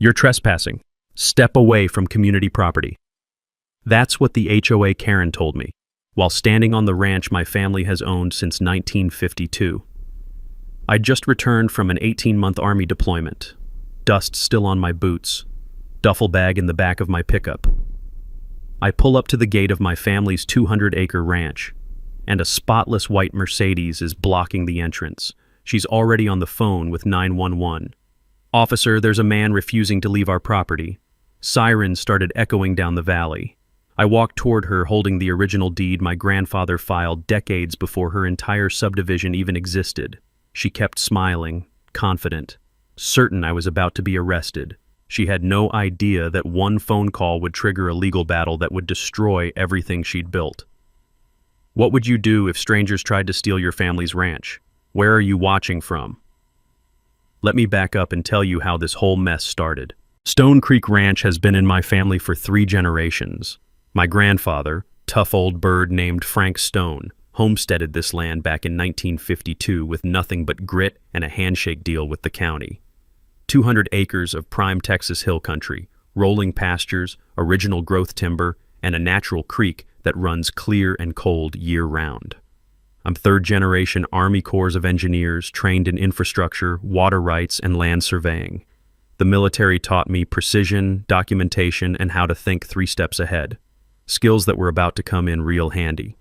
You're trespassing. Step away from community property. That's what the HOA Karen told me, while standing on the ranch my family has owned since 1952. I'd just returned from an 18-month Army deployment, dust still on my boots, duffel bag in the back of my pickup. I pull up to the gate of my family's 200-acre ranch, and a spotless white Mercedes is blocking the entrance. She's already on the phone with 911. "Officer, there's a man refusing to leave our property." Sirens started echoing down the valley. I walked toward her holding the original deed my grandfather filed decades before her entire subdivision even existed. She kept smiling, confident, certain I was about to be arrested. She had no idea that one phone call would trigger a legal battle that would destroy everything she'd built. "What would you do if strangers tried to steal your family's ranch? Where are you watching from?" Let me back up and tell you how this whole mess started. Stone Creek Ranch has been in my family for 3 generations. My grandfather, tough old bird named Frank Stone, homesteaded this land back in 1952 with nothing but grit and a handshake deal with the county. 200 acres of prime Texas hill country, rolling pastures, original growth timber, and a natural creek that runs clear and cold year-round. I'm 3rd-generation Army Corps of Engineers trained in infrastructure, water rights, and land surveying. The military taught me precision, documentation, and how to think 3 steps ahead, skills that were about to come in real handy.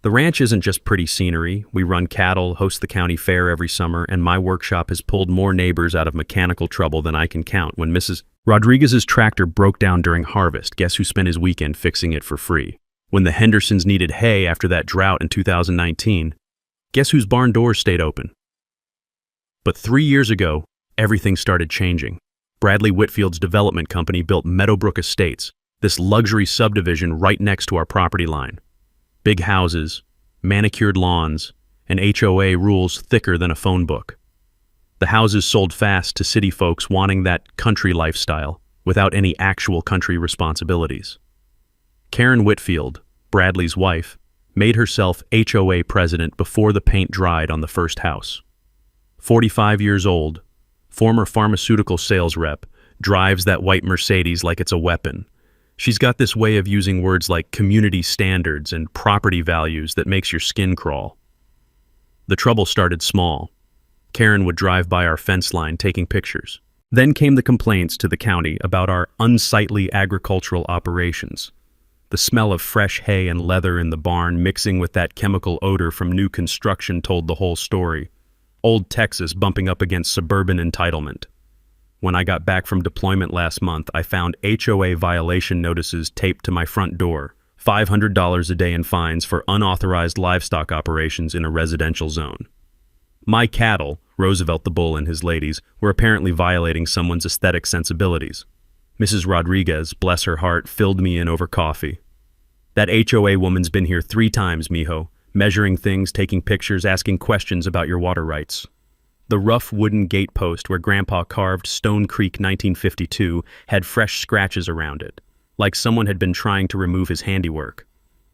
The ranch isn't just pretty scenery. We run cattle, host the county fair every summer, and my workshop has pulled more neighbors out of mechanical trouble than I can count. When Mrs. Rodriguez's tractor broke down during harvest, guess who spent his weekend fixing it for free? When the Hendersons needed hay after that drought in 2019, guess whose barn doors stayed open? But 3 years ago, everything started changing. Bradley Whitfield's development company built Meadowbrook Estates, this luxury subdivision right next to our property line. Big houses, manicured lawns, and HOA rules thicker than a phone book. The houses sold fast to city folks wanting that country lifestyle without any actual country responsibilities. Karen Whitfield, Bradley's wife, made herself HOA president before the paint dried on the first house. 45 years old, former pharmaceutical sales rep, drives that white Mercedes like it's a weapon. She's got this way of using words like community standards and property values that makes your skin crawl. The trouble started small. Karen would drive by our fence line taking pictures. Then came the complaints to the county about our unsightly agricultural operations. The smell of fresh hay and leather in the barn mixing with that chemical odor from new construction told the whole story. Old Texas bumping up against suburban entitlement. When I got back from deployment last month, I found HOA violation notices taped to my front door, $500 a day in fines for unauthorized livestock operations in a residential zone. My cattle, Roosevelt the bull and his ladies, were apparently violating someone's aesthetic sensibilities. Mrs. Rodriguez, bless her heart, filled me in over coffee. "That HOA woman's been here 3 times, mijo, measuring things, taking pictures, asking questions about your water rights." The rough wooden gatepost where Grandpa carved Stone Creek 1952 had fresh scratches around it, like someone had been trying to remove his handiwork.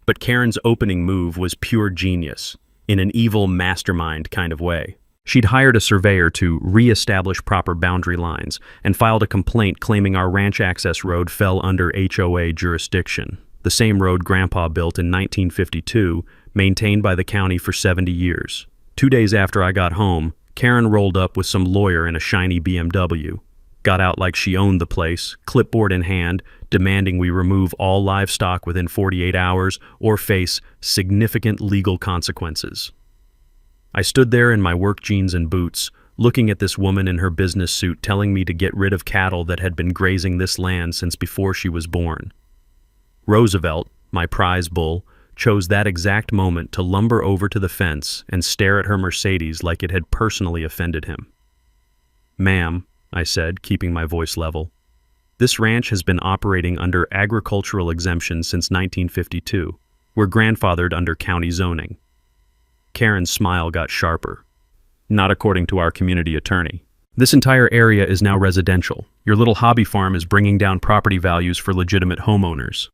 But Karen's opening move was pure genius, in an evil mastermind kind of way. She'd hired a surveyor to re-establish proper boundary lines and filed a complaint claiming our ranch access road fell under HOA jurisdiction, the same road Grandpa built in 1952, maintained by the county for 70 years. 2 days after I got home, Karen rolled up with some lawyer in a shiny BMW, got out like she owned the place, clipboard in hand, demanding we remove all livestock within 48 hours or face significant legal consequences. I stood there in my work jeans and boots, looking at this woman in her business suit telling me to get rid of cattle that had been grazing this land since before she was born. Roosevelt, my prize bull, chose that exact moment to lumber over to the fence and stare at her Mercedes like it had personally offended him. "Ma'am," I said, keeping my voice level, "this ranch has been operating under agricultural exemption since 1952. We're grandfathered under county zoning." Karen's smile got sharper. "Not according to our community attorney. This entire area is now residential. Your little hobby farm is bringing down property values for legitimate homeowners."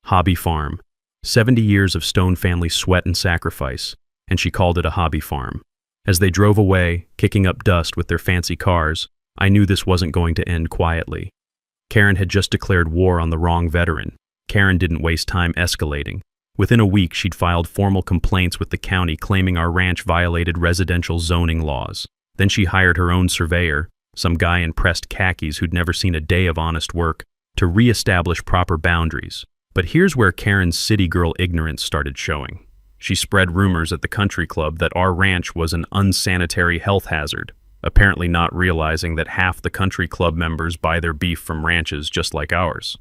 Hobby farm. 70 years of Stone family sweat and sacrifice, and she called it a hobby farm. As they drove away, kicking up dust with their fancy cars, I knew this wasn't going to end quietly. Karen had just declared war on the wrong veteran. Karen didn't waste time escalating. Within a week, she'd filed formal complaints with the county claiming our ranch violated residential zoning laws. Then she hired her own surveyor, some guy in pressed khakis who'd never seen a day of honest work, to re-establish proper boundaries. But here's where Karen's city girl ignorance started showing. She spread rumors at the country club that our ranch was an unsanitary health hazard, apparently not realizing that half the country club members buy their beef from ranches just like ours.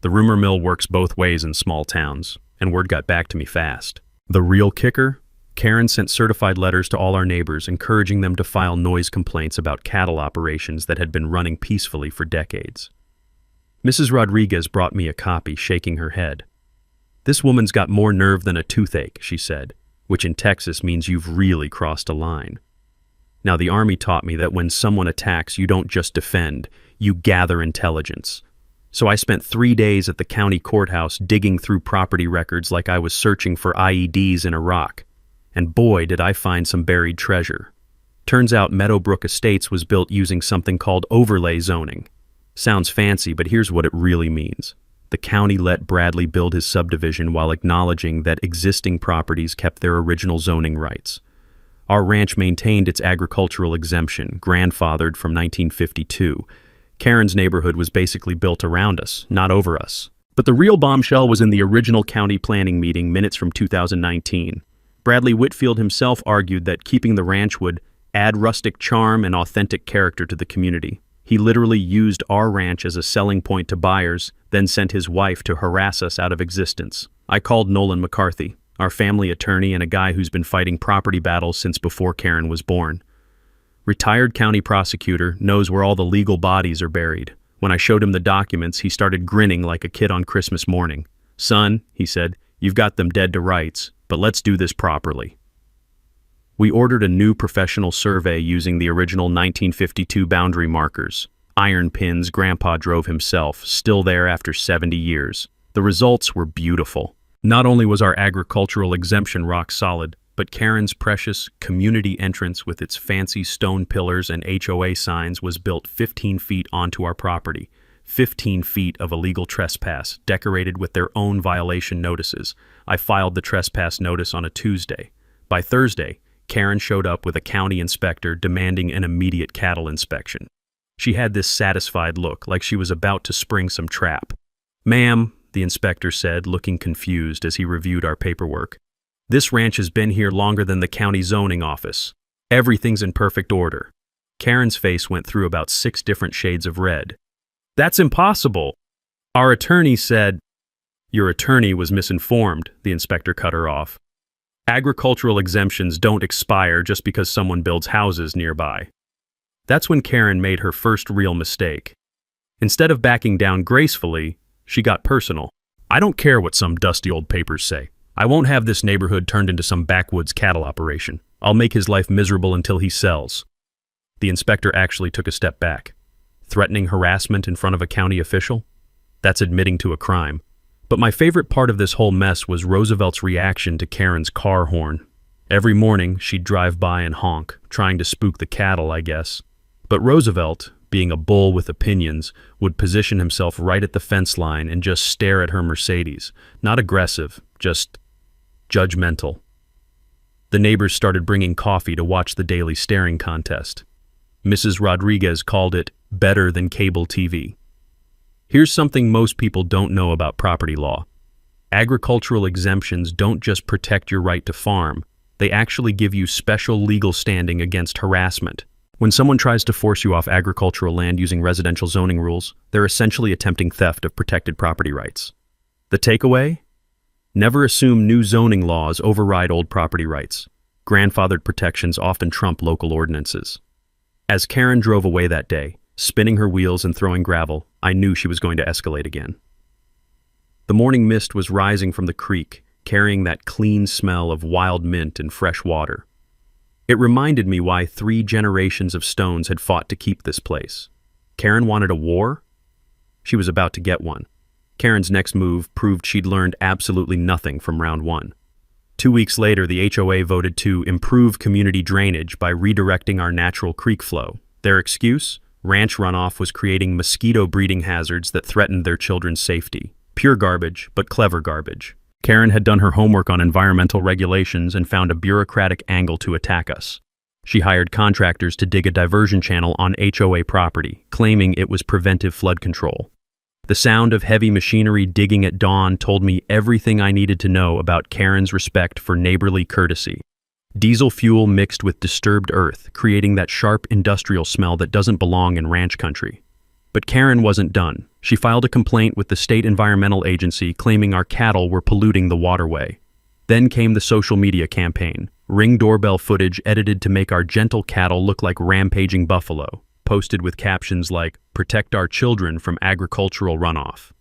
The rumor mill works both ways in small towns, and word got back to me fast. The real kicker? Karen sent certified letters to all our neighbors encouraging them to file noise complaints about cattle operations that had been running peacefully for decades. Mrs. Rodriguez brought me a copy, shaking her head. "This woman's got more nerve than a toothache," she said, which in Texas means you've really crossed a line. Now, the Army taught me that when someone attacks, you don't just defend, you gather intelligence. So I spent 3 days at the county courthouse digging through property records like I was searching for IEDs in Iraq. And boy, did I find some buried treasure. Turns out Meadowbrook Estates was built using something called overlay zoning. Sounds fancy, but here's what it really means. The county let Bradley build his subdivision while acknowledging that existing properties kept their original zoning rights. Our ranch maintained its agricultural exemption, grandfathered from 1952. Karen's neighborhood was basically built around us, not over us. But the real bombshell was in the original county planning meeting minutes from 2019. Bradley Whitfield himself argued that keeping the ranch would add rustic charm and authentic character to the community. He literally used our ranch as a selling point to buyers, then sent his wife to harass us out of existence. I called Nolan McCarthy, our family attorney and a guy who's been fighting property battles since before Karen was born. Retired county prosecutor, knows where all the legal bodies are buried. When I showed him the documents, he started grinning like a kid on Christmas morning. "Son," he said, "you've got them dead to rights, but let's do this properly." We ordered a new professional survey using the original 1952 boundary markers. Iron pins Grandpa drove himself, still there after 70 years. The results were beautiful. Not only was our agricultural exemption rock solid, but Karen's precious community entrance with its fancy stone pillars and HOA signs was built 15 feet onto our property. 15 feet of illegal trespass, decorated with their own violation notices. I filed the trespass notice on a Tuesday. By Thursday, Karen showed up with a county inspector demanding an immediate cattle inspection. She had this satisfied look, like she was about to spring some trap. "Ma'am," the inspector said, looking confused as he reviewed our paperwork, "this ranch has been here longer than the county zoning office. Everything's in perfect order." Karen's face went through about 6 different shades of red. "That's impossible. Our attorney said—" "Your attorney was misinformed," the inspector cut her off. "Agricultural exemptions don't expire just because someone builds houses nearby." That's when Karen made her first real mistake. Instead of backing down gracefully, she got personal. "I don't care what some dusty old papers say. I won't have this neighborhood turned into some backwoods cattle operation. I'll make his life miserable until he sells." The inspector actually took a step back. Threatening harassment in front of a county official? That's admitting to a crime. But my favorite part of this whole mess was Roosevelt's reaction to Karen's car horn. Every morning, she'd drive by and honk, trying to spook the cattle, I guess. But Roosevelt, being a bull with opinions, would position himself right at the fence line and just stare at her Mercedes. Not aggressive, just judgmental. The neighbors started bringing coffee to watch the daily staring contest. Mrs. Rodriguez called it better than cable TV. Here's something most people don't know about property law. Agricultural exemptions don't just protect your right to farm, they actually give you special legal standing against harassment. When someone tries to force you off agricultural land using residential zoning rules, they're essentially attempting theft of protected property rights. The takeaway? Never assume new zoning laws override old property rights. Grandfathered protections often trump local ordinances. As Karen drove away that day, spinning her wheels and throwing gravel, I knew she was going to escalate again. The morning mist was rising from the creek, carrying that clean smell of wild mint and fresh water. It reminded me why 3 generations of Stones had fought to keep this place. Karen wanted a war? She was about to get one. Karen's next move proved she'd learned absolutely nothing from round 1. 2 weeks later, the HOA voted to improve community drainage by redirecting our natural creek flow. Their excuse? Ranch runoff was creating mosquito breeding hazards that threatened their children's safety. Pure garbage, but clever garbage. Karen had done her homework on environmental regulations and found a bureaucratic angle to attack us. She hired contractors to dig a diversion channel on HOA property, claiming it was preventive flood control. The sound of heavy machinery digging at dawn told me everything I needed to know about Karen's respect for neighborly courtesy. Diesel fuel mixed with disturbed earth, creating that sharp industrial smell that doesn't belong in ranch country. But Karen wasn't done. She filed a complaint with the state environmental agency claiming our cattle were polluting the waterway. Then came the social media campaign. Ring doorbell footage edited to make our gentle cattle look like rampaging buffalo, posted with captions like, "Protect our children from agricultural runoff."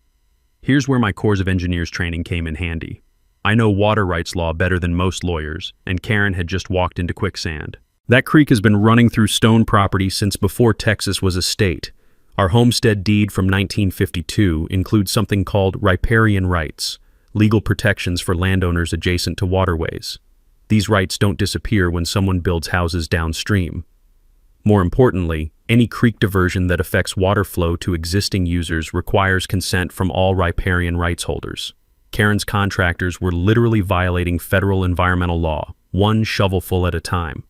Here's where my Corps of Engineers training came in handy. I know water rights law better than most lawyers, and Karen had just walked into quicksand. That creek has been running through stone property since before Texas was a state. Our homestead deed from 1952 includes something called riparian rights, legal protections for landowners adjacent to waterways. These rights don't disappear when someone builds houses downstream. More importantly, any creek diversion that affects water flow to existing users requires consent from all riparian rights holders. Karen's contractors were literally violating federal environmental law, one shovelful at a time.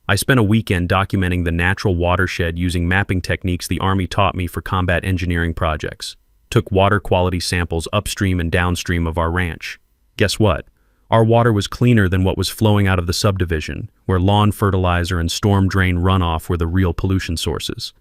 I spent a weekend documenting the natural watershed using mapping techniques the Army taught me for combat engineering projects. Took water quality samples upstream and downstream of our ranch. Guess what? Our water was cleaner than what was flowing out of the subdivision, where lawn fertilizer and storm drain runoff were the real pollution sources.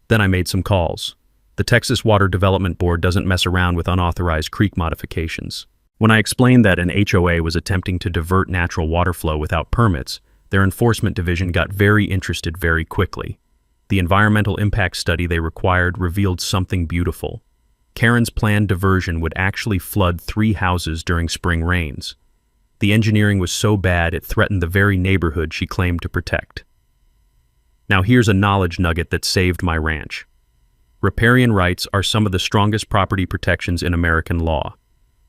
Then I made some calls. The Texas Water Development Board doesn't mess around with unauthorized creek modifications. When I explained that an HOA was attempting to divert natural water flow without permits, their enforcement division got very interested very quickly. The environmental impact study they required revealed something beautiful. Karen's planned diversion would actually flood 3 houses during spring rains. The engineering was so bad it threatened the very neighborhood she claimed to protect. Now here's a knowledge nugget that saved my ranch. Riparian rights are some of the strongest property protections in American law.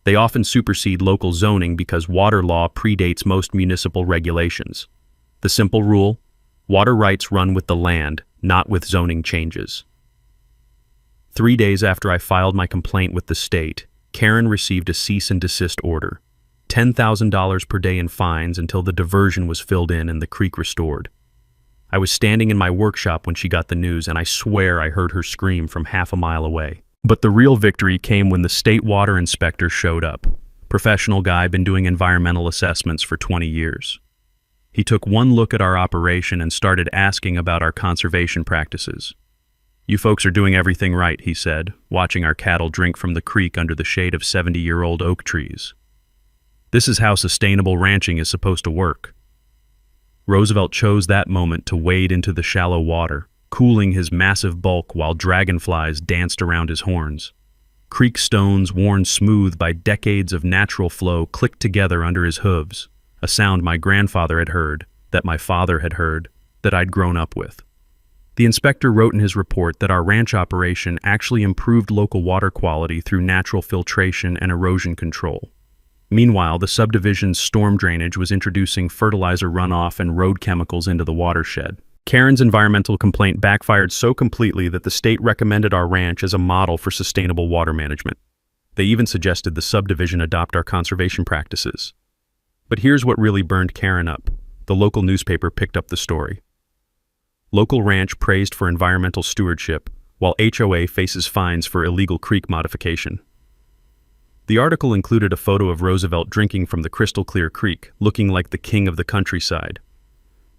They often supersede local zoning because water law predates most municipal regulations. The simple rule: water rights run with the land, not with zoning changes. 3 days after I filed my complaint with the state, Karen received a cease and desist order. $10,000 per day in fines until the diversion was filled in and the creek restored. I was standing in my workshop when she got the news, and I swear I heard her scream from half a mile away. But the real victory came when the state water inspector showed up. Professional guy, been doing environmental assessments for 20 years. He took one look at our operation and started asking about our conservation practices. "You folks are doing everything right," he said, watching our cattle drink from the creek under the shade of 70-year-old oak trees. "This is how sustainable ranching is supposed to work." Roosevelt chose that moment to wade into the shallow water, cooling his massive bulk while dragonflies danced around his horns. Creek stones, worn smooth by decades of natural flow, clicked together under his hooves, a sound my grandfather had heard, that my father had heard, that I'd grown up with. The inspector wrote in his report that our ranch operation actually improved local water quality through natural filtration and erosion control. Meanwhile, the subdivision's storm drainage was introducing fertilizer runoff and road chemicals into the watershed. Karen's environmental complaint backfired so completely that the state recommended our ranch as a model for sustainable water management. They even suggested the subdivision adopt our conservation practices. But here's what really burned Karen up. The local newspaper picked up the story. Local ranch praised for environmental stewardship, while HOA faces fines for illegal creek modification. The article included a photo of Roosevelt drinking from the crystal-clear creek, looking like the king of the countryside.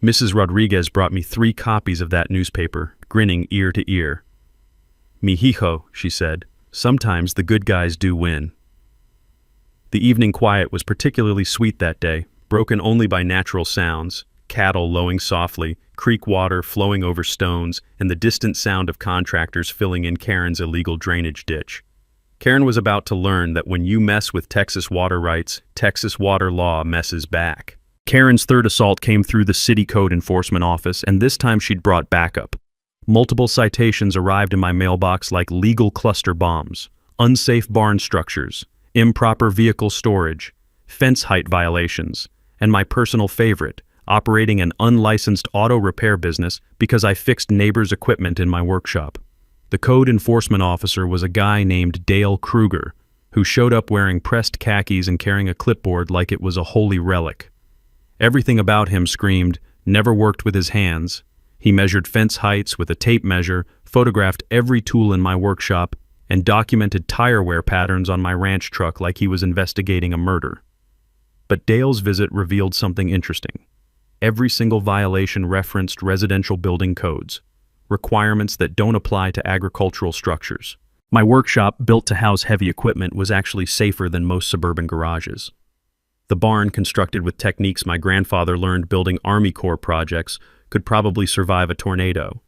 Mrs. Rodriguez brought me 3 copies of that newspaper, grinning ear to ear. "Mijijo," she said, "sometimes the good guys do win." The evening quiet was particularly sweet that day, broken only by natural sounds, cattle lowing softly, creek water flowing over stones, and the distant sound of contractors filling in Karen's illegal drainage ditch. Karen was about to learn that when you mess with Texas water rights, Texas water law messes back. Karen's third assault came through the city code enforcement office, and this time she'd brought backup. Multiple citations arrived in my mailbox like legal cluster bombs, unsafe barn structures, improper vehicle storage, fence height violations, and my personal favorite, operating an unlicensed auto repair business because I fixed neighbors' equipment in my workshop. The code enforcement officer was a guy named Dale Kruger, who showed up wearing pressed khakis and carrying a clipboard like it was a holy relic. Everything about him screamed, never worked with his hands. He measured fence heights with a tape measure, photographed every tool in my workshop, and documented tire wear patterns on my ranch truck like he was investigating a murder. But Dale's visit revealed something interesting. Every single violation referenced residential building codes, requirements that don't apply to agricultural structures. My workshop, built to house heavy equipment, was actually safer than most suburban garages. The barn, constructed with techniques my grandfather learned building Army Corps projects, could probably survive a tornado.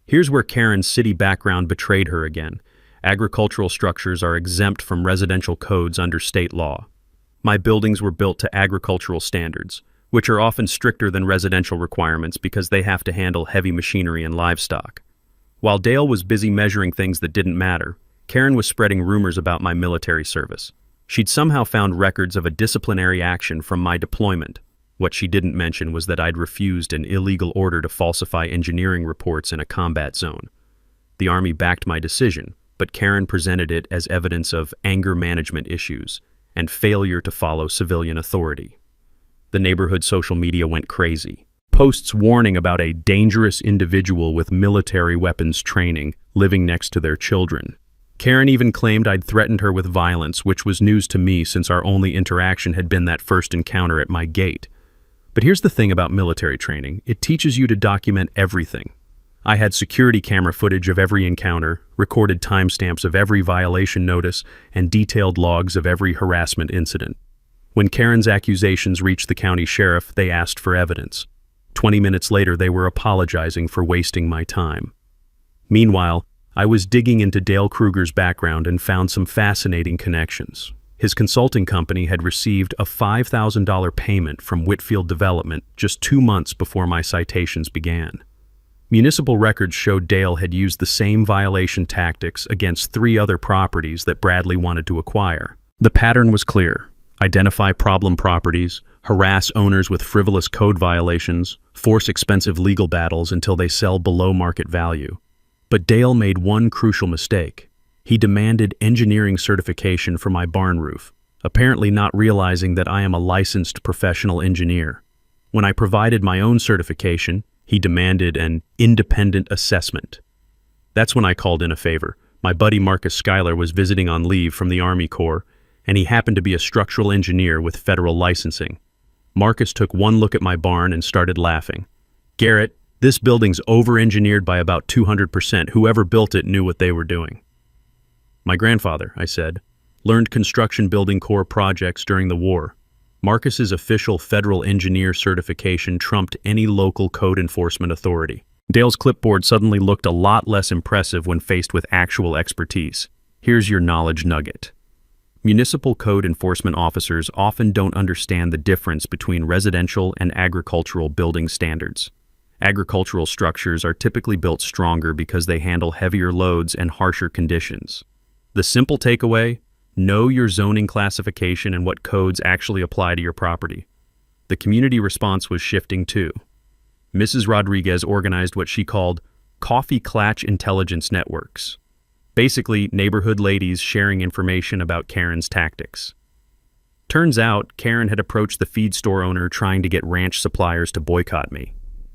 Here's where Karen's city background betrayed her again. Agricultural structures are exempt from residential codes under state law. My buildings were built to agricultural standards, which are often stricter than residential requirements because they have to handle heavy machinery and livestock. While Dale was busy measuring things that didn't matter, Karen was spreading rumors about my military service. She'd somehow found records of a disciplinary action from my deployment. What she didn't mention was that I'd refused an illegal order to falsify engineering reports in a combat zone. The Army backed my decision, but Karen presented it as evidence of anger management issues and failure to follow civilian authority. The neighborhood social media went crazy. Posts warning about a dangerous individual with military weapons training living next to their children. Karen even claimed I'd threatened her with violence, which was news to me since our only interaction had been that first encounter at my gate. But here's the thing about military training. It teaches you to document everything. I had security camera footage of every encounter, recorded timestamps of every violation notice, and detailed logs of every harassment incident. When Karen's accusations reached the county sheriff, they asked for evidence. 20 minutes later, they were apologizing for wasting my time. Meanwhile, I was digging into Dale Kruger's background and found some fascinating connections. His consulting company had received a $5,000 payment from Whitfield Development just 2 months before my citations began. Municipal records showed Dale had used the same violation tactics against 3 other properties that Bradley wanted to acquire. The pattern was clear: identify problem properties, harass owners with frivolous code violations, force expensive legal battles until they sell below market value. But Dale made one crucial mistake. He demanded engineering certification for my barn roof, apparently not realizing that I am a licensed professional engineer. When I provided my own certification, he demanded an independent assessment. That's when I called in a favor. My buddy Marcus Schuyler was visiting on leave from the Army Corps, and he happened to be a structural engineer with federal licensing. Marcus took one look at my barn and started laughing. "Garrett, this building's over-engineered by about 200%. Whoever built it knew what they were doing." "My grandfather," I said, "learned construction building Corps projects during the war. Marcus's official federal engineer certification trumped any local code enforcement authority." Dale's clipboard suddenly looked a lot less impressive when faced with actual expertise. Here's your knowledge nugget. Municipal code enforcement officers often don't understand the difference between residential and agricultural building standards. Agricultural structures are typically built stronger because they handle heavier loads and harsher conditions. The simple takeaway: know your zoning classification and what codes actually apply to your property. The community response was shifting too. Mrs. Rodriguez organized what she called coffee clatch intelligence networks. Basically, neighborhood ladies sharing information about Karen's tactics. Turns out, Karen had approached the feed store owner trying to get ranch suppliers to boycott me.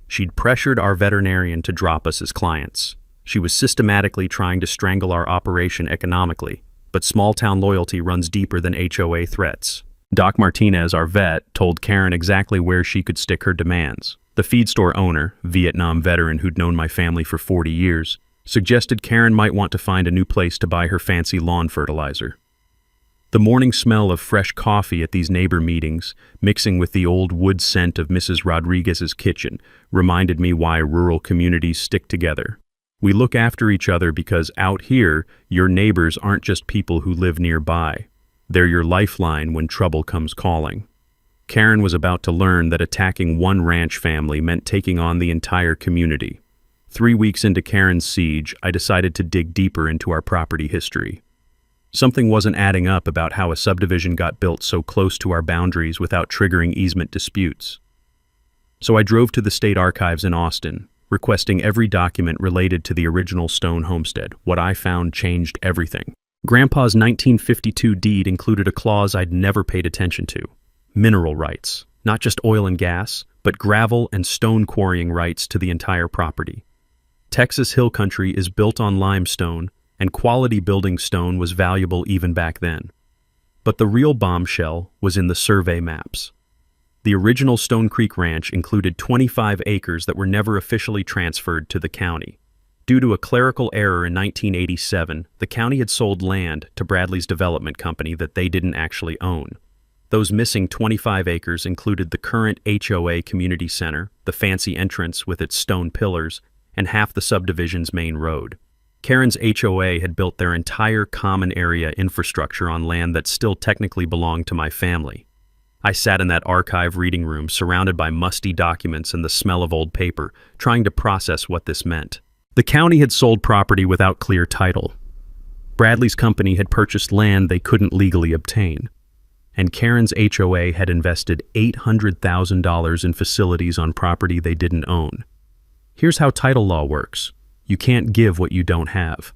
She'd pressured our veterinarian to drop us as clients. She was systematically trying to strangle our operation economically, but small-town loyalty runs deeper than HOA threats. Doc Martinez, our vet, told Karen exactly where she could stick her demands. The feed store owner, Vietnam veteran who'd known my family for 40 years, suggested Karen might want to find a new place to buy her fancy lawn fertilizer. The morning smell of fresh coffee at these neighbor meetings, mixing with the old wood scent of Mrs. Rodriguez's kitchen, reminded me why rural communities stick together. We look after each other because out here, your neighbors aren't just people who live nearby. They're your lifeline when trouble comes calling. Karen was about to learn that attacking one ranch family meant taking on the entire community. 3 weeks into Karen's siege, I decided to dig deeper into our property history. Something wasn't adding up about how a subdivision got built so close to our boundaries without triggering easement disputes. So I drove to the state archives in Austin, requesting every document related to the original stone homestead. What I found changed everything. Grandpa's 1952 deed included a clause I'd never paid attention to. Mineral rights. Not just oil and gas, but gravel and stone quarrying rights to the entire property. Texas Hill Country is built on limestone, and quality building stone was valuable even back then. But the real bombshell was in the survey maps. The original Stone Creek Ranch included 25 acres that were never officially transferred to the county. Due to a clerical error in 1987, the county had sold land to Bradley's development company that they didn't actually own. Those missing 25 acres included the current HOA community center, the fancy entrance with its stone pillars, and half the subdivision's main road. Karen's HOA had built their entire common area infrastructure on land that still technically belonged to my family. I sat in that archive reading room surrounded by musty documents and the smell of old paper, trying to process what this meant. The county had sold property without clear title. Bradley's company had purchased land they couldn't legally obtain. And Karen's HOA had invested $800,000 in facilities on property they didn't own. Here's how title law works. You can't give what you don't have.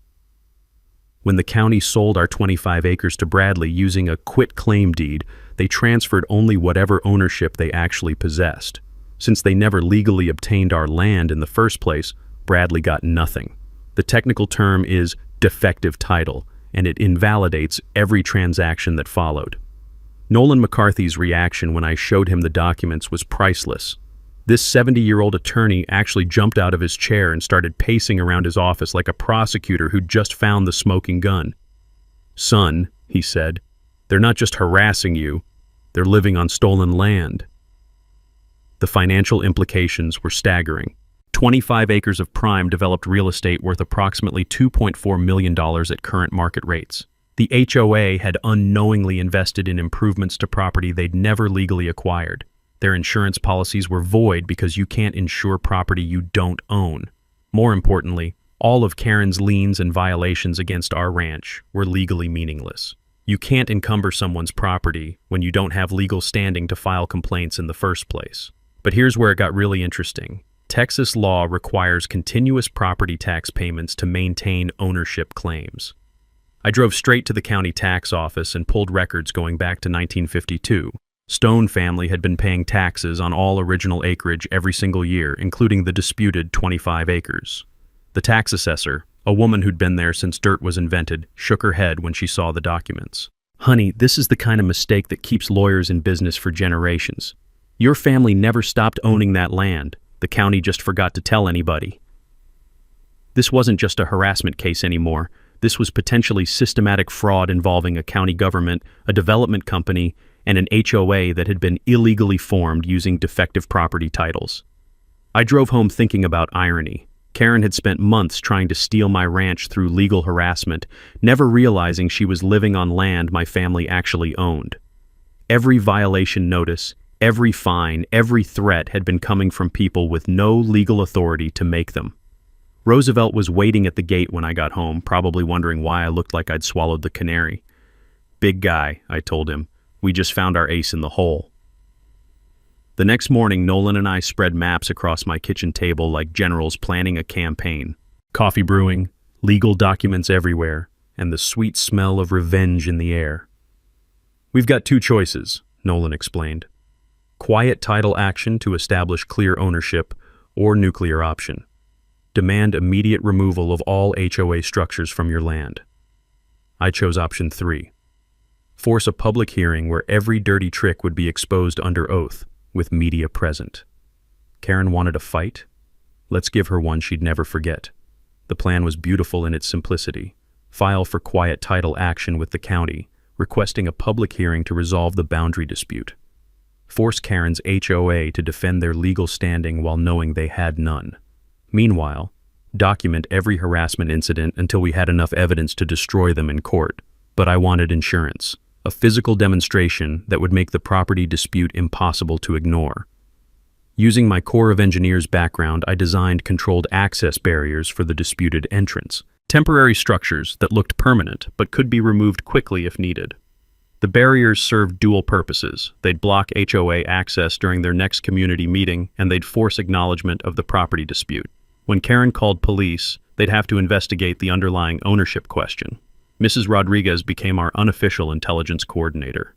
When the county sold our 25 acres to Bradley using a quit-claim deed, they transferred only whatever ownership they actually possessed. Since they never legally obtained our land in the first place, Bradley got nothing. The technical term is defective title, and it invalidates every transaction that followed. Nolan McCarthy's reaction when I showed him the documents was priceless. This 70-year-old attorney actually jumped out of his chair and started pacing around his office like a prosecutor who'd just found the smoking gun. "Son," he said, "they're not just harassing you, they're living on stolen land." The financial implications were staggering. 25 acres of prime developed real estate worth approximately $2.4 million at current market rates. The HOA had unknowingly invested in improvements to property they'd never legally acquired. Their insurance policies were void because you can't insure property you don't own. More importantly, all of Karen's liens and violations against our ranch were legally meaningless. You can't encumber someone's property when you don't have legal standing to file complaints in the first place. But here's where it got really interesting. Texas law requires continuous property tax payments to maintain ownership claims. I drove straight to the county tax office and pulled records going back to 1952. Stone family had been paying taxes on all original acreage every single year, including the disputed 25 acres. The tax assessor, a woman who'd been there since dirt was invented, shook her head when she saw the documents. "Honey, this is the kind of mistake that keeps lawyers in business for generations. Your family never stopped owning that land. The county just forgot to tell anybody." This wasn't just a harassment case anymore. This was potentially systematic fraud involving a county government, a development company, and an HOA that had been illegally formed using defective property titles. I drove home thinking about irony. Karen had spent months trying to steal my ranch through legal harassment, never realizing she was living on land my family actually owned. Every violation notice, every fine, every threat had been coming from people with no legal authority to make them. Roosevelt was waiting at the gate when I got home, probably wondering why I looked like I'd swallowed the canary. "Big guy," I told him. "We just found our ace in the hole." The next morning, Nolan and I spread maps across my kitchen table like generals planning a campaign. Coffee brewing, legal documents everywhere, and the sweet smell of revenge in the air. "We've got two choices," Nolan explained. "Quiet title action to establish clear ownership, or nuclear option. Demand immediate removal of all HOA structures from your land." I chose option 3. Force a public hearing where every dirty trick would be exposed under oath, with media present. Karen wanted a fight? Let's give her one she'd never forget. The plan was beautiful in its simplicity. File for quiet title action with the county, requesting a public hearing to resolve the boundary dispute. Force Karen's HOA to defend their legal standing while knowing they had none. Meanwhile, document every harassment incident until we had enough evidence to destroy them in court. But I wanted insurance. A physical demonstration that would make the property dispute impossible to ignore. Using my Corps of Engineers background, I designed controlled access barriers for the disputed entrance, temporary structures that looked permanent but could be removed quickly if needed. The barriers served dual purposes. They'd block HOA access during their next community meeting, and they'd force acknowledgement of the property dispute. When Karen called police, they'd have to investigate the underlying ownership question. Mrs. Rodriguez became our unofficial intelligence coordinator.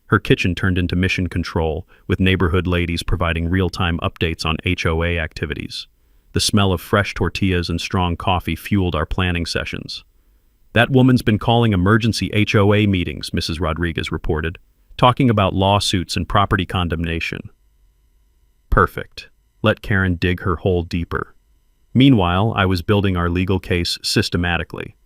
Her kitchen turned into mission control, with neighborhood ladies providing real-time updates on HOA activities. The smell of fresh tortillas and strong coffee fueled our planning sessions. "That woman's been calling emergency HOA meetings," Mrs. Rodriguez reported, "talking about lawsuits and property condemnation." Perfect. Let Karen dig her hole deeper. Meanwhile, I was building our legal case systematically.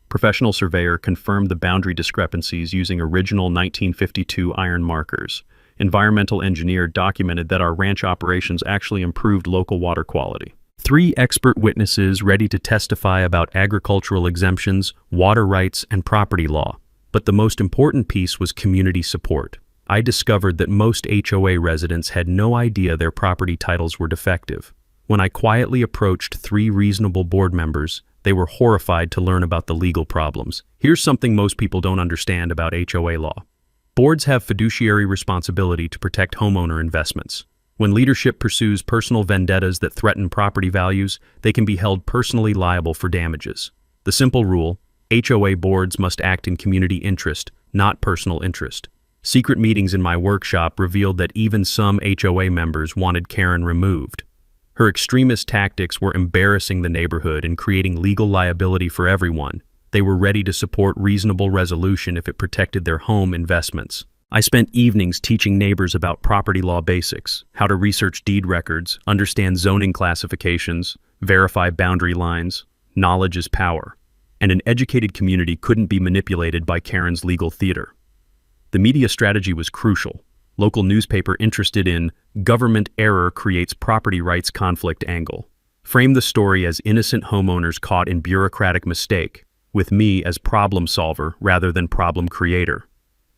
Professional surveyor confirmed the boundary discrepancies using original 1952 iron markers. Environmental engineer documented that our ranch operations actually improved local water quality. 3 expert witnesses ready to testify about agricultural exemptions, water rights, and property law. But the most important piece was community support. I discovered that most HOA residents had no idea their property titles were defective. When I quietly approached 3 reasonable board members, they were horrified to learn about the legal problems. Here's something most people don't understand about HOA law. Boards have fiduciary responsibility to protect homeowner investments. When leadership pursues personal vendettas that threaten property values, they can be held personally liable for damages. The simple rule: HOA boards must act in community interest, not personal interest. Secret meetings in my workshop revealed that even some HOA members wanted Karen removed. Her extremist tactics were embarrassing the neighborhood and creating legal liability for everyone. They were ready to support reasonable resolution if it protected their home investments. I spent evenings teaching neighbors about property law basics, how to research deed records, understand zoning classifications, verify boundary lines. Knowledge is power. And an educated community couldn't be manipulated by Karen's legal theater. The media strategy was crucial. Local newspaper interested in "government error creates property rights conflict" angle framed the story as innocent homeowners caught in bureaucratic mistake, with me as problem solver rather than problem creator.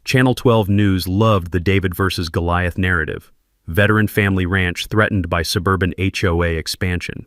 Channel 12 News loved the David versus Goliath narrative. Veteran family ranch threatened by suburban HOA expansion.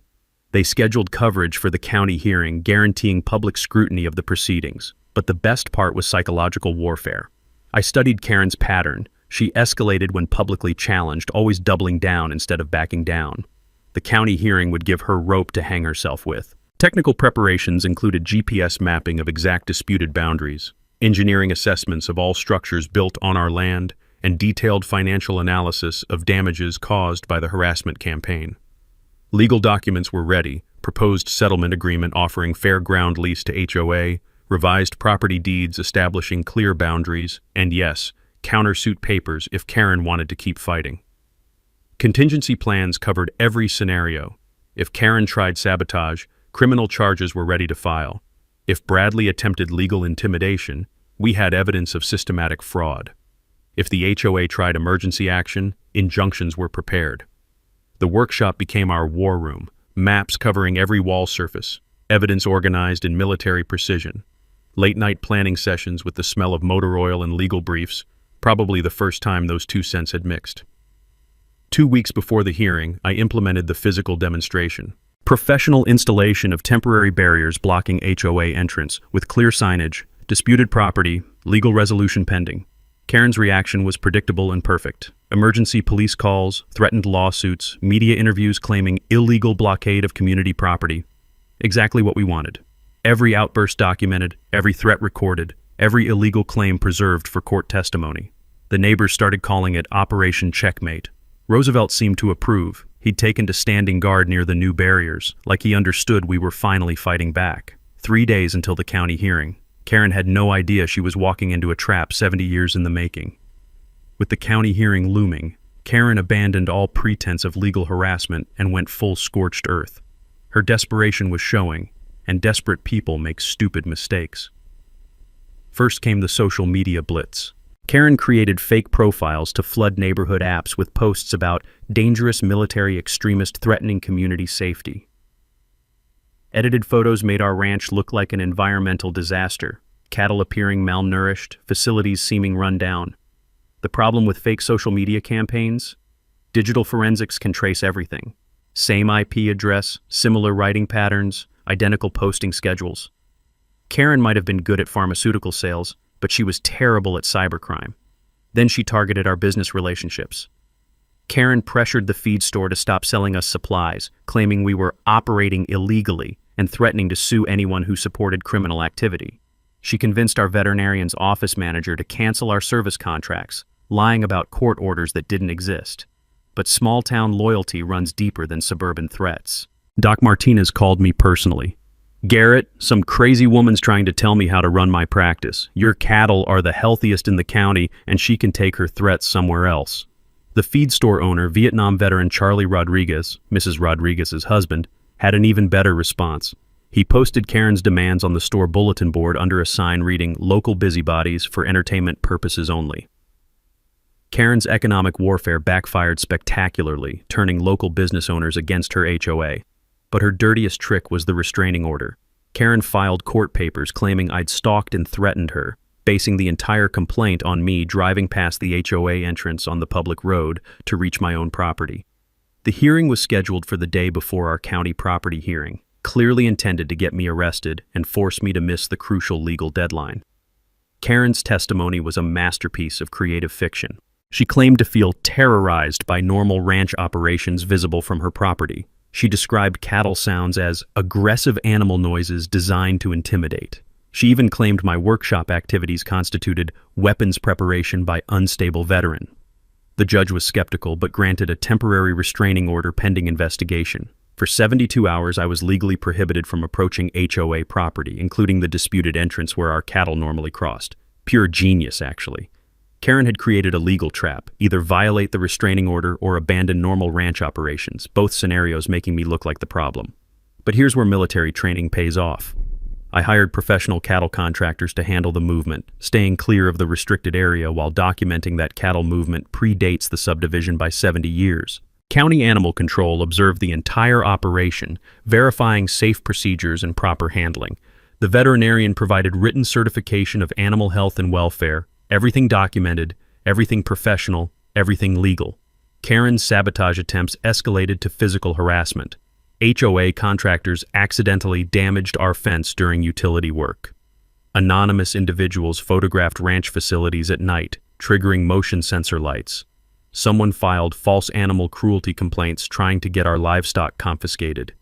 They scheduled coverage for the county hearing, guaranteeing public scrutiny of the proceedings. But the best part was psychological warfare. I studied Karen's pattern. She escalated when publicly challenged, always doubling down instead of backing down. The county hearing would give her rope to hang herself with. Technical preparations included GPS mapping of exact disputed boundaries, engineering assessments of all structures built on our land, and detailed financial analysis of damages caused by the harassment campaign. Legal documents were ready: proposed settlement agreement offering fair ground lease to HOA, revised property deeds establishing clear boundaries, and yes, countersuit papers if Karen wanted to keep fighting. Contingency plans covered every scenario. If Karen tried sabotage, criminal charges were ready to file. If Bradley attempted legal intimidation, we had evidence of systematic fraud. If the HOA tried emergency action, injunctions were prepared. The workshop became our war room, maps covering every wall surface, evidence organized in military precision. Late-night planning sessions with the smell of motor oil and legal briefs, probably the first time those 2 cents had mixed. 2 weeks before the hearing, I implemented the physical demonstration. Professional installation of temporary barriers blocking HOA entrance with clear signage, disputed property, legal resolution pending. Karen's reaction was predictable and perfect. Emergency police calls, threatened lawsuits, media interviews claiming illegal blockade of community property. Exactly what we wanted. Every outburst documented, every threat recorded, every illegal claim preserved for court testimony. The neighbors started calling it Operation Checkmate. Roosevelt seemed to approve. He'd taken to standing guard near the new barriers, like he understood we were finally fighting back. 3 days until the county hearing. Karen had no idea she was walking into a trap 70 years in the making. With the county hearing looming, Karen abandoned all pretense of legal harassment and went full scorched earth. Her desperation was showing, and desperate people make stupid mistakes. First came the social media blitz. Karen created fake profiles to flood neighborhood apps with posts about dangerous military extremist threatening community safety. Edited photos made our ranch look like an environmental disaster, cattle appearing malnourished, facilities seeming run down. The problem with fake social media campaigns? Digital forensics can trace everything. Same IP address, similar writing patterns, identical posting schedules. Karen might have been good at pharmaceutical sales, but she was terrible at cybercrime. Then she targeted our business relationships. Karen pressured the feed store to stop selling us supplies, claiming we were operating illegally and threatening to sue anyone who supported criminal activity. She convinced our veterinarian's office manager to cancel our service contracts, lying about court orders that didn't exist. But small-town loyalty runs deeper than suburban threats. Doc Martinez called me personally. "Garrett, some crazy woman's trying to tell me how to run my practice. Your cattle are the healthiest in the county, and she can take her threats somewhere else." The feed store owner, Vietnam veteran Charlie Rodriguez, Mrs. Rodriguez's husband, had an even better response. He posted Karen's demands on the store bulletin board under a sign reading "Local busybodies for entertainment purposes only." Karen's economic warfare backfired spectacularly, turning local business owners against her HOA. But her dirtiest trick was the restraining order. Karen filed court papers claiming I'd stalked and threatened her, basing the entire complaint on me driving past the HOA entrance on the public road to reach my own property. The hearing was scheduled for the day before our county property hearing, clearly intended to get me arrested and force me to miss the crucial legal deadline. Karen's testimony was a masterpiece of creative fiction. She claimed to feel terrorized by normal ranch operations visible from her property. She described cattle sounds as aggressive animal noises designed to intimidate. She even claimed my workshop activities constituted weapons preparation by unstable veteran. The judge was skeptical but granted a temporary restraining order pending investigation. For 72 hours, I was legally prohibited from approaching HOA property, including the disputed entrance where our cattle normally crossed. Pure genius, actually. Karen had created a legal trap, either violate the restraining order or abandon normal ranch operations, both scenarios making me look like the problem. But here's where military training pays off. I hired professional cattle contractors to handle the movement, staying clear of the restricted area while documenting that cattle movement predates the subdivision by 70 years. County Animal Control observed the entire operation, verifying safe procedures and proper handling. The veterinarian provided written certification of animal health and welfare, everything documented, everything professional, everything legal. Karen's sabotage attempts escalated to physical harassment. HOA contractors accidentally damaged our fence during utility work. Anonymous individuals photographed ranch facilities at night, triggering motion sensor lights. Someone filed false animal cruelty complaints trying to get our livestock confiscated.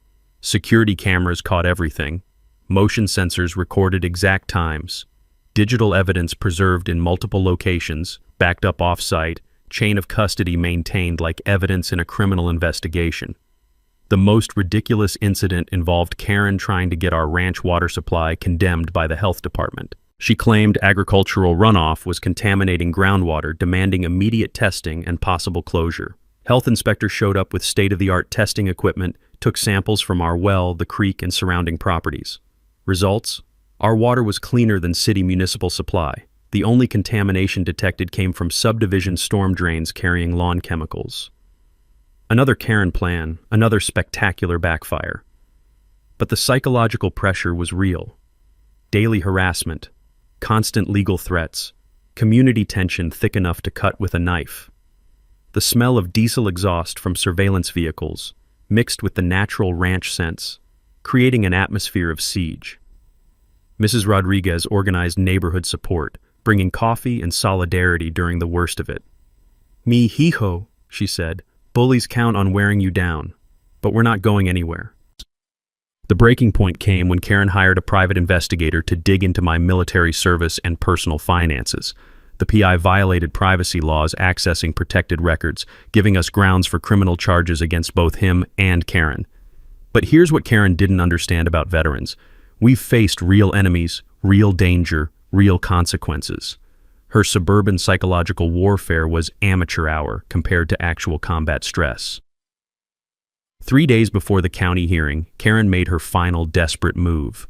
Security cameras caught everything. Motion sensors recorded exact times. Digital evidence preserved in multiple locations, backed up off-site, chain of custody maintained like evidence in a criminal investigation. The most ridiculous incident involved Karen trying to get our ranch water supply condemned by the health department. She claimed agricultural runoff was contaminating groundwater, demanding immediate testing and possible closure. Health inspectors showed up with state-of-the-art testing equipment, took samples from our well, the creek, and surrounding properties. Results? Our water was cleaner than city municipal supply. The only contamination detected came from subdivision storm drains carrying lawn chemicals. Another Karen plan, another spectacular backfire. But the psychological pressure was real. Daily harassment, constant legal threats, community tension thick enough to cut with a knife. The smell of diesel exhaust from surveillance vehicles, mixed with the natural ranch scents, creating an atmosphere of siege. Mrs. Rodriguez organized neighborhood support, bringing coffee and solidarity during the worst of it. "Mi hijo," she said, "bullies count on wearing you down, but we're not going anywhere." The breaking point came when Karen hired a private investigator to dig into my military service and personal finances. The PI violated privacy laws accessing protected records, giving us grounds for criminal charges against both him and Karen. But here's what Karen didn't understand about veterans. We've faced real enemies, real danger, real consequences. Her suburban psychological warfare was amateur hour compared to actual combat stress. 3 days before the county hearing, Karen made her final desperate move.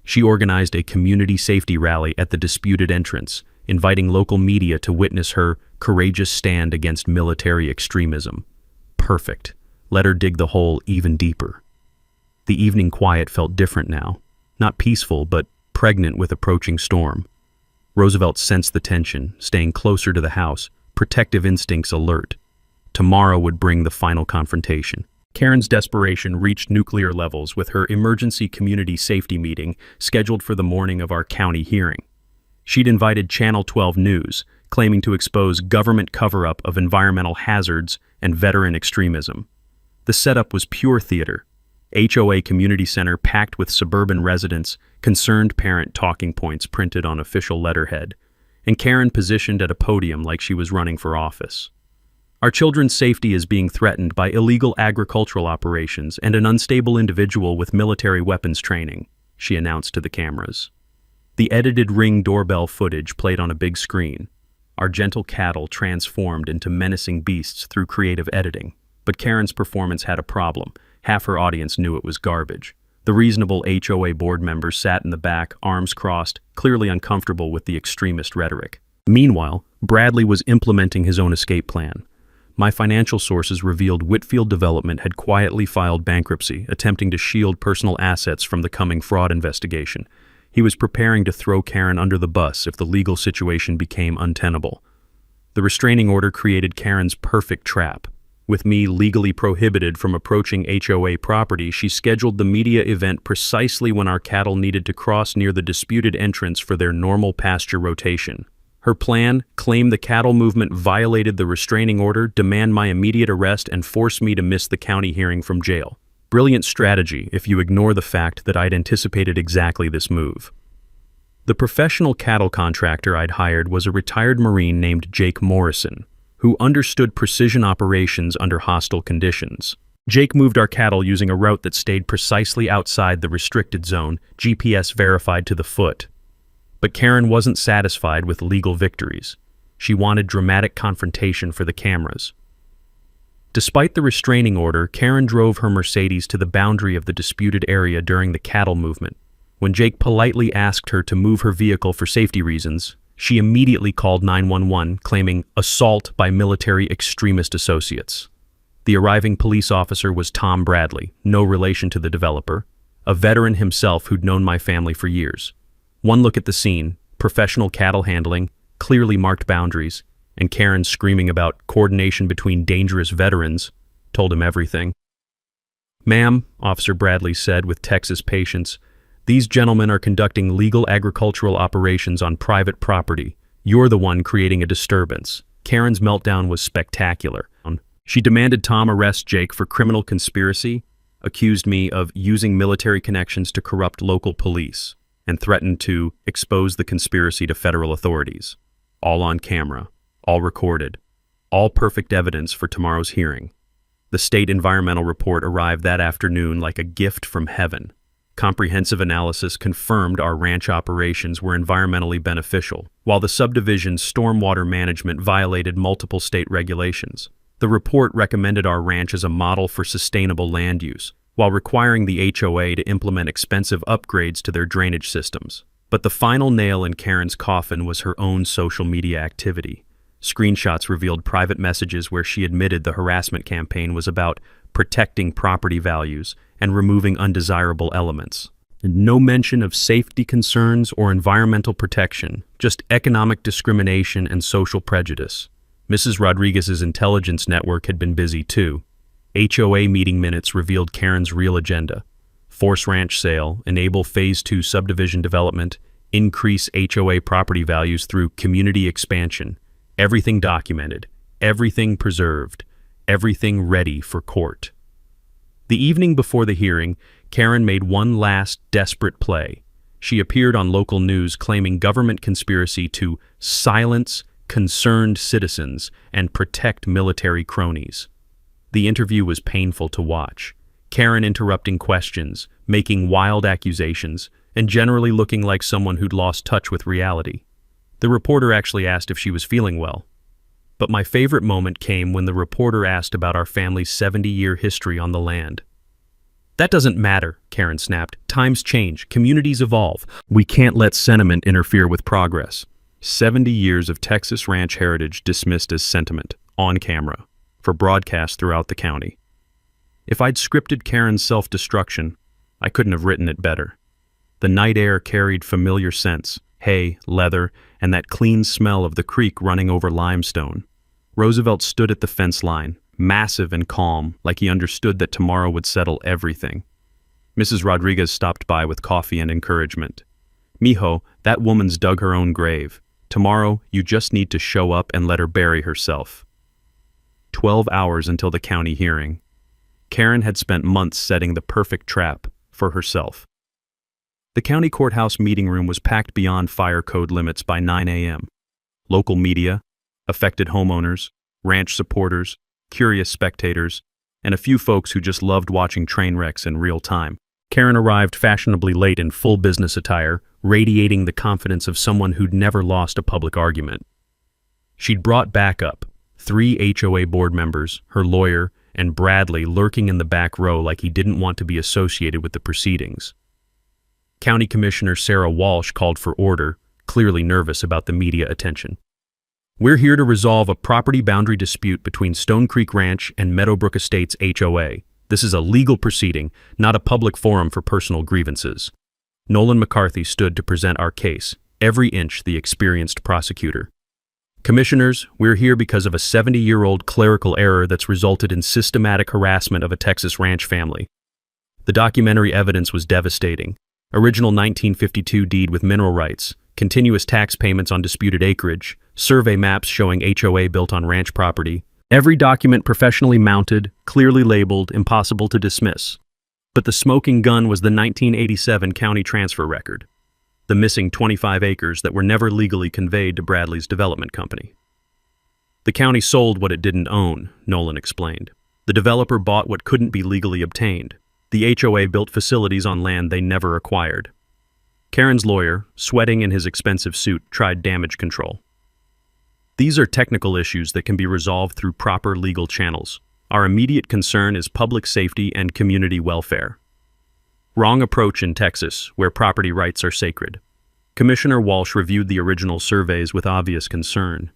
She organized a community safety rally at the disputed entrance, inviting local media to witness her courageous stand against military extremism. Perfect. Let her dig the hole even deeper. The evening quiet felt different now. Not peaceful, but pregnant with approaching storm. Roosevelt sensed the tension, staying closer to the house, protective instincts alert. Tomorrow would bring the final confrontation. Karen's desperation reached nuclear levels with her emergency community safety meeting scheduled for the morning of our county hearing. She'd invited Channel 12 News, claiming to expose government cover-up of environmental hazards and veteran extremism. The setup was pure theater. HOA community center packed with suburban residents, concerned parent talking points printed on official letterhead, and Karen positioned at a podium like she was running for office. Our children's safety is being threatened by illegal agricultural operations and an unstable individual with military weapons training, she announced to the cameras. The edited Ring doorbell footage played on a big screen. Our gentle cattle transformed into menacing beasts through creative editing. But Karen's performance had a problem. Half her audience knew it was garbage. The reasonable HOA board members sat in the back, arms crossed, clearly uncomfortable with the extremist rhetoric. Meanwhile, Bradley was implementing his own escape plan. My financial sources revealed Whitfield Development had quietly filed bankruptcy, attempting to shield personal assets from the coming fraud investigation. He was preparing to throw Karen under the bus if the legal situation became untenable. The restraining order created Karen's perfect trap. With me legally prohibited from approaching HOA property, she scheduled the media event precisely when our cattle needed to cross near the disputed entrance for their normal pasture rotation. Her plan: claim the cattle movement violated the restraining order, demand my immediate arrest, and force me to miss the county hearing from jail. Brilliant strategy if you ignore the fact that I'd anticipated exactly this move. The professional cattle contractor I'd hired was a retired Marine named Jake Morrison, who understood precision operations under hostile conditions. Jake moved our cattle using a route that stayed precisely outside the restricted zone, GPS verified to the foot. But Karen wasn't satisfied with legal victories. She wanted dramatic confrontation for the cameras. Despite the restraining order, Karen drove her Mercedes to the boundary of the disputed area during the cattle movement. When Jake politely asked her to move her vehicle for safety reasons, she immediately called 911, claiming assault by military extremist associates. The arriving police officer was Tom Bradley, no relation to the developer, a veteran himself who'd known my family for years. One look at the scene, professional cattle handling, clearly marked boundaries, and Karen screaming about coordination between dangerous veterans, told him everything. "Ma'am," Officer Bradley said with Texas patience, "these gentlemen are conducting legal agricultural operations on private property. You're the one creating a disturbance." Karen's meltdown was spectacular. She demanded Tom arrest Jake for criminal conspiracy, accused me of using military connections to corrupt local police, and threatened to expose the conspiracy to federal authorities. All on camera, all recorded, all perfect evidence for tomorrow's hearing. The state environmental report arrived that afternoon like a gift from heaven. Comprehensive analysis confirmed our ranch operations were environmentally beneficial, while the subdivision's stormwater management violated multiple state regulations. The report recommended our ranch as a model for sustainable land use, while requiring the HOA to implement expensive upgrades to their drainage systems. But the final nail in Karen's coffin was her own social media activity. Screenshots revealed private messages where she admitted the harassment campaign was about protecting property values and removing undesirable elements. No mention of safety concerns or environmental protection, just economic discrimination and social prejudice. Mrs. Rodriguez's intelligence network had been busy too. HOA meeting minutes revealed Karen's real agenda: force ranch sale, enable Phase 2 subdivision development, increase HOA property values through community expansion. Everything documented, everything preserved, everything ready for court. The evening before the hearing, Karen made one last desperate play. She appeared on local news claiming government conspiracy to silence concerned citizens and protect military cronies. The interview was painful to watch. Karen interrupting questions, making wild accusations, and generally looking like someone who'd lost touch with reality. The reporter actually asked if she was feeling well. But my favorite moment came when the reporter asked about our family's 70-year history on the land. "That doesn't matter," Karen snapped. "Times change, communities evolve. We can't let sentiment interfere with progress." 70 years of Texas ranch heritage dismissed as sentiment, on camera, for broadcast throughout the county. If I'd scripted Karen's self-destruction, I couldn't have written it better. The night air carried familiar scents: hay, leather, and that clean smell of the creek running over limestone. Roosevelt stood at the fence line, massive and calm, like he understood that tomorrow would settle everything. Mrs. Rodriguez stopped by with coffee and encouragement. Mijo, that woman's dug her own grave. Tomorrow, you just need to show up and let her bury herself. 12 hours until the county hearing. Karen had spent months setting the perfect trap for herself. The county courthouse meeting room was packed beyond fire code limits by 9 a.m. Local media, affected homeowners, ranch supporters, curious spectators, and a few folks who just loved watching train wrecks in real time. Karen arrived fashionably late in full business attire, radiating the confidence of someone who'd never lost a public argument. She'd brought backup, 3 HOA board members, her lawyer, and Bradley lurking in the back row like he didn't want to be associated with the proceedings. County Commissioner Sarah Walsh called for order, clearly nervous about the media attention. We're here to resolve a property boundary dispute between Stone Creek Ranch and Meadowbrook Estates HOA. This is a legal proceeding, not a public forum for personal grievances. Nolan McCarthy stood to present our case, every inch the experienced prosecutor. Commissioners, we're here because of a 70-year-old clerical error that's resulted in systematic harassment of a Texas ranch family. The documentary evidence was devastating. Original 1952 deed with mineral rights, continuous tax payments on disputed acreage, survey maps showing HOA built on ranch property. Every document professionally mounted, clearly labeled, impossible to dismiss. But the smoking gun was the 1987 county transfer record. The missing 25 acres that were never legally conveyed to Bradley's development company. The county sold what it didn't own, Nolan explained. The developer bought what couldn't be legally obtained. The HOA built facilities on land they never acquired. Karen's lawyer, sweating in his expensive suit, tried damage control. These are technical issues that can be resolved through proper legal channels. Our immediate concern is public safety and community welfare. Wrong approach in Texas, where property rights are sacred. Commissioner Walsh reviewed the original surveys with obvious concern.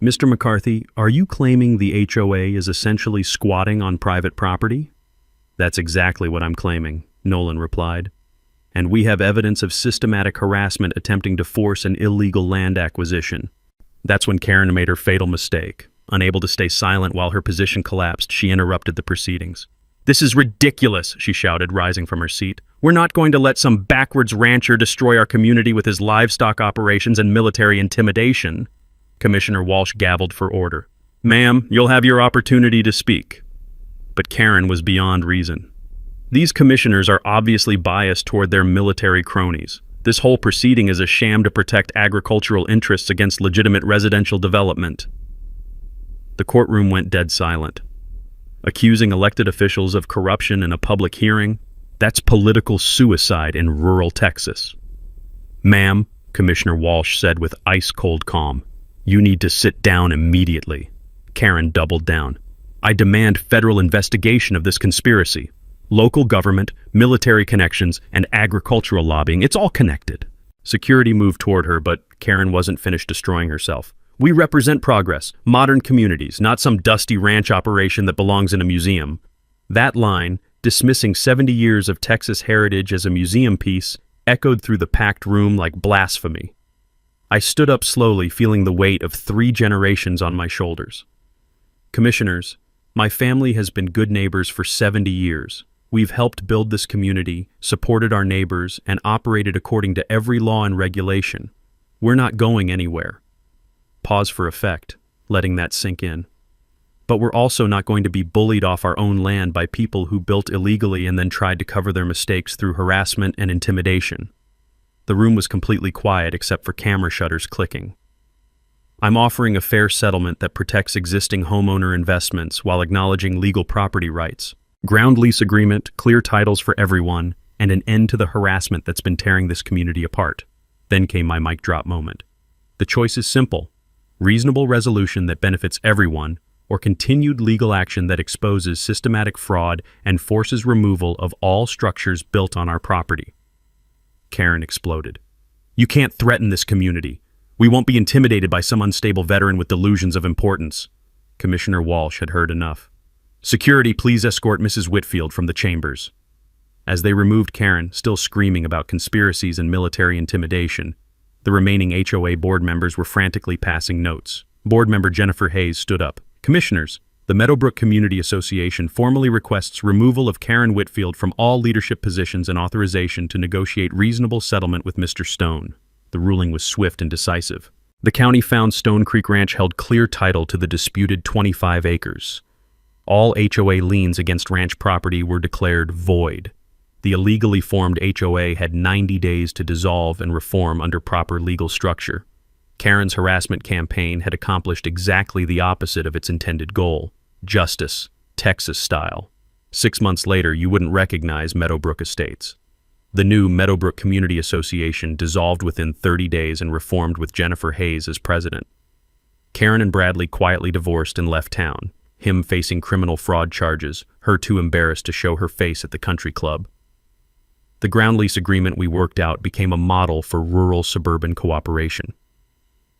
Mr. McCarthy, are you claiming the HOA is essentially squatting on private property? That's exactly what I'm claiming, Nolan replied. And we have evidence of systematic harassment attempting to force an illegal land acquisition. That's when Karen made her fatal mistake. Unable to stay silent while her position collapsed, she interrupted the proceedings. This is ridiculous, she shouted, rising from her seat. We're not going to let some backwards rancher destroy our community with his livestock operations and military intimidation. Commissioner Walsh gavelled for order. Ma'am, you'll have your opportunity to speak. But Karen was beyond reason. These commissioners are obviously biased toward their military cronies. This whole proceeding is a sham to protect agricultural interests against legitimate residential development. The courtroom went dead silent. Accusing elected officials of corruption in a public hearing, that's political suicide in rural Texas. Ma'am, Commissioner Walsh said with ice-cold calm, you need to sit down immediately. Karen doubled down. I demand federal investigation of this conspiracy. Local government, military connections, and agricultural lobbying, it's all connected. Security moved toward her, but Karen wasn't finished destroying herself. We represent progress, modern communities, not some dusty ranch operation that belongs in a museum. That line, dismissing 70 years of Texas heritage as a museum piece, echoed through the packed room like blasphemy. I stood up slowly, feeling the weight of 3 generations on my shoulders. Commissioners, my family has been good neighbors for 70 years. We've helped build this community, supported our neighbors, and operated according to every law and regulation. We're not going anywhere. Pause for effect, letting that sink in. But we're also not going to be bullied off our own land by people who built illegally and then tried to cover their mistakes through harassment and intimidation. The room was completely quiet except for camera shutters clicking. I'm offering a fair settlement that protects existing homeowner investments while acknowledging legal property rights. Ground lease agreement, clear titles for everyone, and an end to the harassment that's been tearing this community apart. Then came my mic drop moment. The choice is simple. Reasonable resolution that benefits everyone, or continued legal action that exposes systematic fraud and forces removal of all structures built on our property. Karen exploded. You can't threaten this community. We won't be intimidated by some unstable veteran with delusions of importance. Commissioner Walsh had heard enough. Security, please escort Mrs. Whitfield from the chambers. As they removed Karen, still screaming about conspiracies and military intimidation, the remaining HOA board members were frantically passing notes. Board member Jennifer Hayes stood up. Commissioners, The Meadowbrook Community Association formally requests removal of Karen Whitfield from all leadership positions and authorization to negotiate reasonable settlement with Mr. Stone. The ruling was swift and decisive. The county found Stone Creek Ranch held clear title to the disputed 25 acres. All HOA liens against ranch property were declared void. The illegally formed HOA had 90 days to dissolve and reform under proper legal structure. Karen's harassment campaign had accomplished exactly the opposite of its intended goal: justice, Texas style. 6 months later, you wouldn't recognize Meadowbrook Estates. The new Meadowbrook Community Association dissolved within 30 days and reformed with Jennifer Hayes as president. Karen and Bradley quietly divorced and left town, him facing criminal fraud charges, her too embarrassed to show her face at the country club. The ground lease agreement we worked out became a model for rural-suburban cooperation.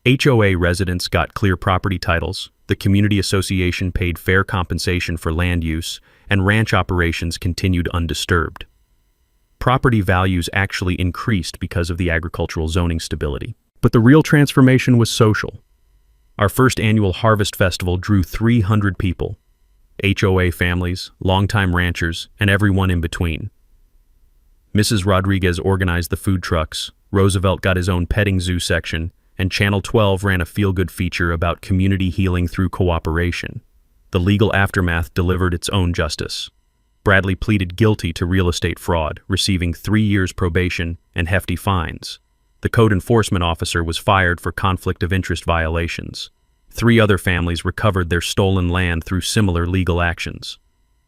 HOA residents got clear property titles, the community association paid fair compensation for land use, and ranch operations continued undisturbed. Property values actually increased because of the agricultural zoning stability. But the real transformation was social. Our first annual Harvest Festival drew 300 people: HOA families, longtime ranchers, and everyone in between. Mrs. Rodriguez organized the food trucks, Roosevelt got his own petting zoo section, and Channel 12 ran a feel-good feature about community healing through cooperation. The legal aftermath delivered its own justice. Bradley pleaded guilty to real estate fraud, receiving 3 years probation and hefty fines. The code enforcement officer was fired for conflict of interest violations. 3 other families recovered their stolen land through similar legal actions.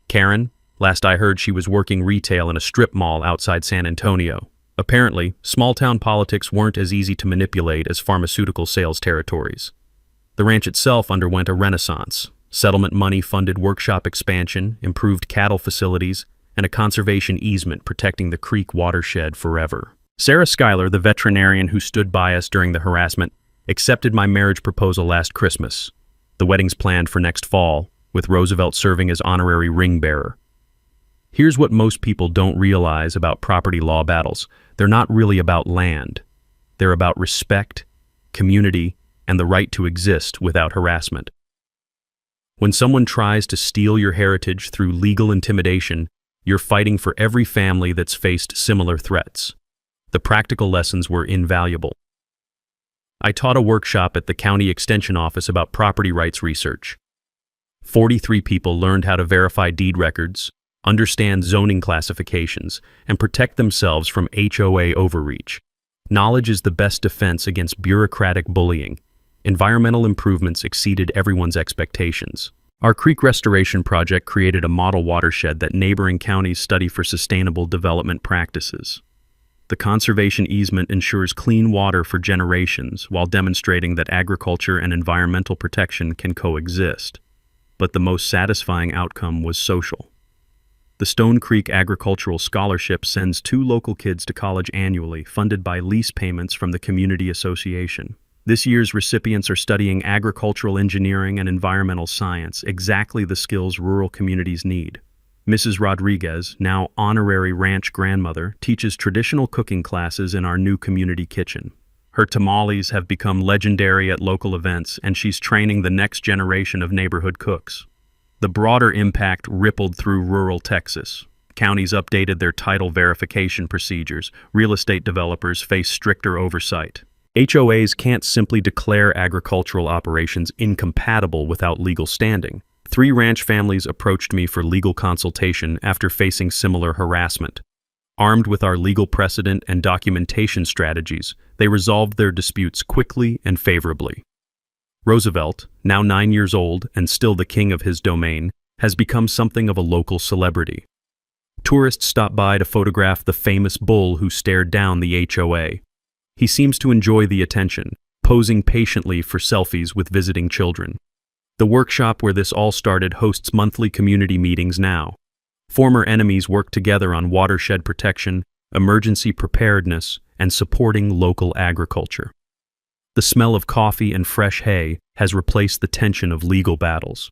Karen, last I heard, she was working retail in a strip mall outside San Antonio. Apparently, small-town politics weren't as easy to manipulate as pharmaceutical sales territories. The ranch itself underwent a renaissance. Settlement money funded workshop expansion, improved cattle facilities, and a conservation easement protecting the creek watershed forever. Sarah Schuyler, the veterinarian who stood by us during the harassment, accepted my marriage proposal last Christmas. The wedding's planned for next fall, with Roosevelt serving as honorary ring bearer. Here's what most people don't realize about property law battles. They're not really about land. They're about respect, community, and the right to exist without harassment. When someone tries to steal your heritage through legal intimidation, you're fighting for every family that's faced similar threats. The practical lessons were invaluable. I taught a workshop at the county extension office about property rights research. 43 people learned how to verify deed records, understand zoning classifications, and protect themselves from HOA overreach. Knowledge is the best defense against bureaucratic bullying. Environmental improvements exceeded everyone's expectations. Our creek restoration project created a model watershed that neighboring counties study for sustainable development practices. The conservation easement ensures clean water for generations while demonstrating that agriculture and environmental protection can coexist. But the most satisfying outcome was social. The Stone Creek Agricultural Scholarship sends 2 local kids to college annually, funded by lease payments from the Community Association. This year's recipients are studying agricultural engineering and environmental science, exactly the skills rural communities need. Mrs. Rodriguez, now honorary ranch grandmother, teaches traditional cooking classes in our new community kitchen. Her tamales have become legendary at local events, and she's training the next generation of neighborhood cooks. The broader impact rippled through rural Texas. Counties updated their title verification procedures. Real estate developers face stricter oversight. HOAs can't simply declare agricultural operations incompatible without legal standing. 3 ranch families approached me for legal consultation after facing similar harassment. Armed with our legal precedent and documentation strategies, they resolved their disputes quickly and favorably. Roosevelt, now 9 years old and still the king of his domain, has become something of a local celebrity. Tourists stop by to photograph the famous bull who stared down the HOA. He seems to enjoy the attention, posing patiently for selfies with visiting children. The workshop where this all started hosts monthly community meetings now. Former enemies work together on watershed protection, emergency preparedness, and supporting local agriculture. The smell of coffee and fresh hay has replaced the tension of legal battles.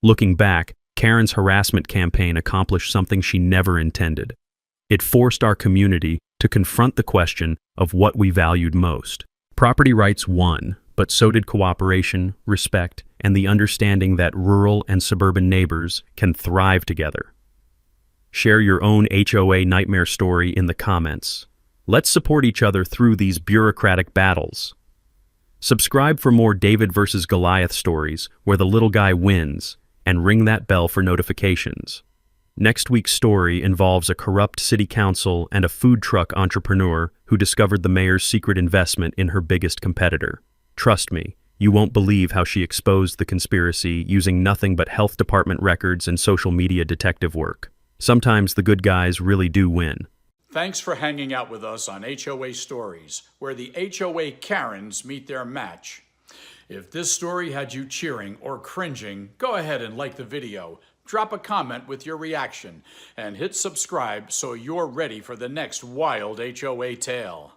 Looking back, Karen's harassment campaign accomplished something she never intended. It forced our community to confront the question of what we valued most. Property rights won, but so did cooperation, respect, and the understanding that rural and suburban neighbors can thrive together. Share your own HOA nightmare story in the comments. Let's support each other through these bureaucratic battles. Subscribe for more David versus Goliath stories where the little guy wins, and ring that bell for notifications. Next week's story involves a corrupt city council and a food truck entrepreneur who discovered the mayor's secret investment in her biggest competitor. Trust me, you won't believe how she exposed the conspiracy using nothing but health department records and social media detective work. Sometimes the good guys really do win. Thanks for hanging out with us on HOA Stories, where the HOA Karens meet their match. If this story had you cheering or cringing, go ahead and like the video, drop a comment with your reaction, and hit subscribe so you're ready for the next wild HOA tale.